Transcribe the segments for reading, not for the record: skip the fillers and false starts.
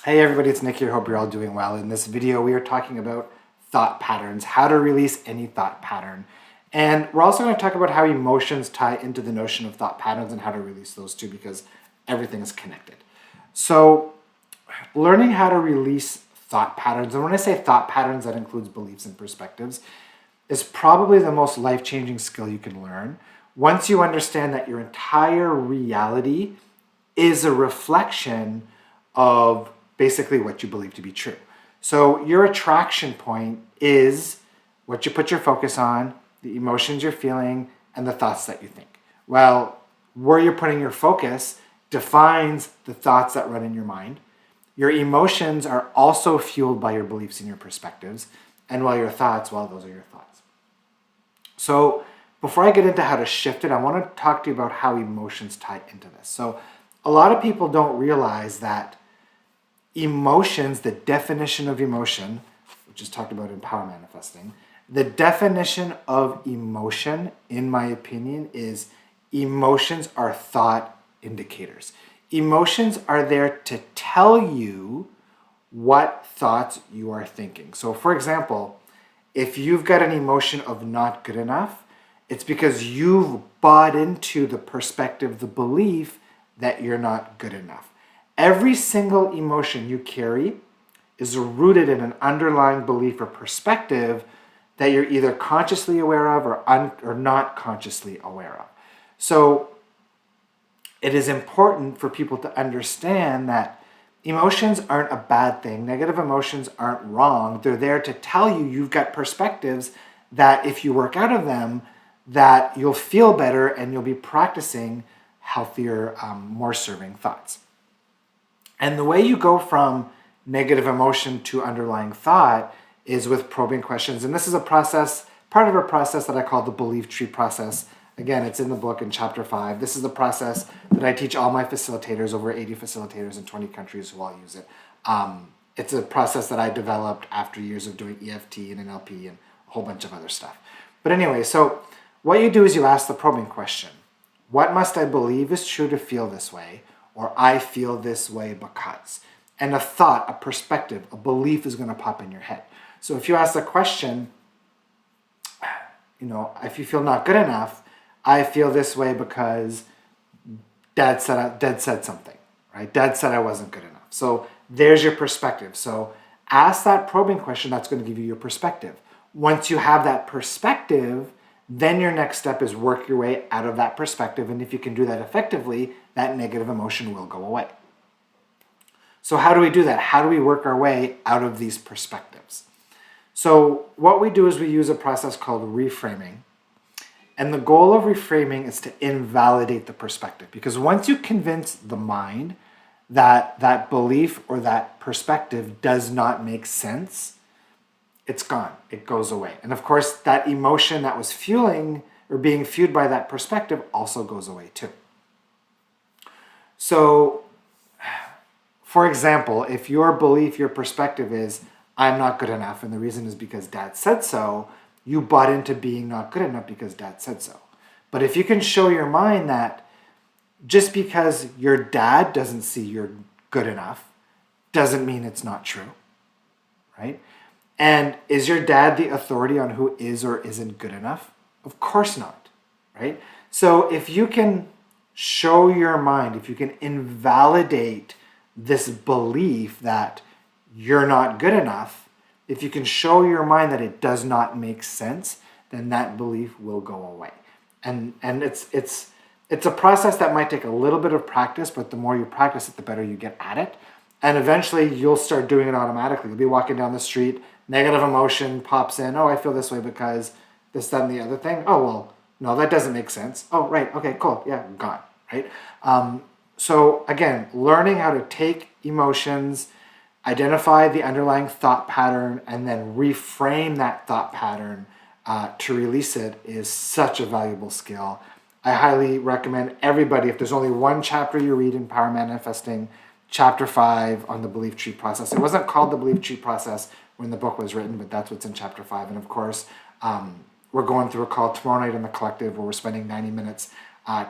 Hey everybody, it's Nick here. Hope you're all doing well. In this video, we are talking about thought patterns, how to release any thought pattern. And we're also going to talk about how emotions tie into the notion of thought patterns and how to release those too, because everything is connected. So learning how to release thought patterns, and when I say thought patterns, that includes beliefs and perspectives, is probably the most life-changing skill you can learn. Once you understand that your entire reality is a reflection of basically what you believe to be true. So your attraction point is what you put your focus on, the emotions you're feeling, and the thoughts that you think. Well, where you're putting your focus defines the thoughts that run in your mind. Your emotions are also fueled by your beliefs and your perspectives. And while your thoughts, well, those are your thoughts. So before I get into how to shift it, I want to talk to you about how emotions tie into this. So a lot of people don't realize that emotions, the definition of emotion, which is talked about in Power Manifesting, the definition of emotion, in my opinion, is emotions are thought indicators. Emotions are there to tell you what thoughts you are thinking. So for example, if you've got an emotion of not good enough, it's because you've bought into the perspective, the belief that you're not good enough. Every single emotion you carry is rooted in an underlying belief or perspective that you're either consciously aware of or not consciously aware of. So it is important for people to understand that emotions aren't a bad thing. Negative emotions aren't wrong. They're there to tell you you've got perspectives that if you work out of them, that you'll feel better and you'll be practicing healthier, more serving thoughts. And the way you go from negative emotion to underlying thought is with probing questions. And this is a process, part of a process that I call the belief tree process. Again, it's in the book in chapter 5. This is the process that I teach all my facilitators, over 80 facilitators in 20 countries who all use it. It's a process that I developed after years of doing EFT and NLP and a whole bunch of other stuff. But anyway, so what you do is you ask the probing question. What must I believe is true to feel this way? Or I feel this way because. And a thought, a perspective, a belief is going to pop in your head. So if you ask the question, if you feel not good enough, I feel this way because Dad said something, right? Dad said I wasn't good enough. So there's your perspective. So ask that probing question, that's going to give you your perspective. Once you have that perspective, then your next step is work your way out of that perspective. And if you can do that effectively, that negative emotion will go away. So how do we do that? How do we work our way out of these perspectives? So what we do is we use a process called reframing. And the goal of reframing is to invalidate the perspective. Because once you convince the mind that that belief or that perspective does not make sense, it's gone. It goes away. And of course, that emotion that was fueling or being fueled by that perspective also goes away too. So, for example, if your belief, your perspective is, I'm not good enough, and the reason is because Dad said so, you bought into being not good enough because Dad said so. But if you can show your mind that just because your dad doesn't see you're good enough doesn't mean it's not true, right? And is your dad the authority on who is or isn't good enough? Of course not, right? So if you can show your mind, if you can invalidate this belief that you're not good enough, if you can show your mind that it does not make sense, then that belief will go away. And it's a process that might take a little bit of practice, but the more you practice it, the better you get at it. And eventually you'll start doing it automatically. You'll be walking down the street, negative emotion pops in. Oh, I feel this way because this, that, and the other thing. Oh, well, no, that doesn't make sense. Oh, right. Okay, cool. Yeah, gone, right? So again, learning how to take emotions, identify the underlying thought pattern, and then reframe that thought pattern to release it is such a valuable skill. I highly recommend everybody, if there's only one chapter you read in Power Manifesting, chapter 5 on the belief tree process. It wasn't called the belief tree process when the book was written, but that's what's in chapter 5. And of course, we're going through a call tomorrow night in the collective where we're spending 90 minutes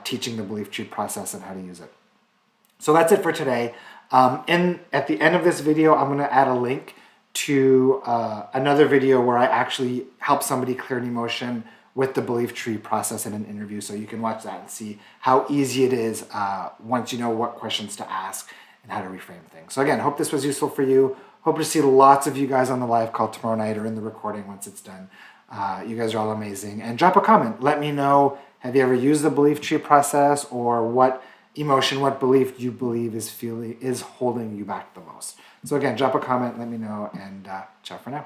teaching the belief tree process and how to use it. So that's it for today. And at the end of this video, I'm going to add a link to another video where I actually help somebody clear an emotion with the belief tree process in an interview. So you can watch that and see how easy it is once you know what questions to ask and how to reframe things. So again, hope this was useful for you. Hope to see lots of you guys on the live call tomorrow night or in the recording once it's done. You guys are all amazing. And drop a comment. Let me know, have you ever used the belief tree process, or what emotion, what belief you believe is holding you back the most. So again, drop a comment, let me know, and ciao for now.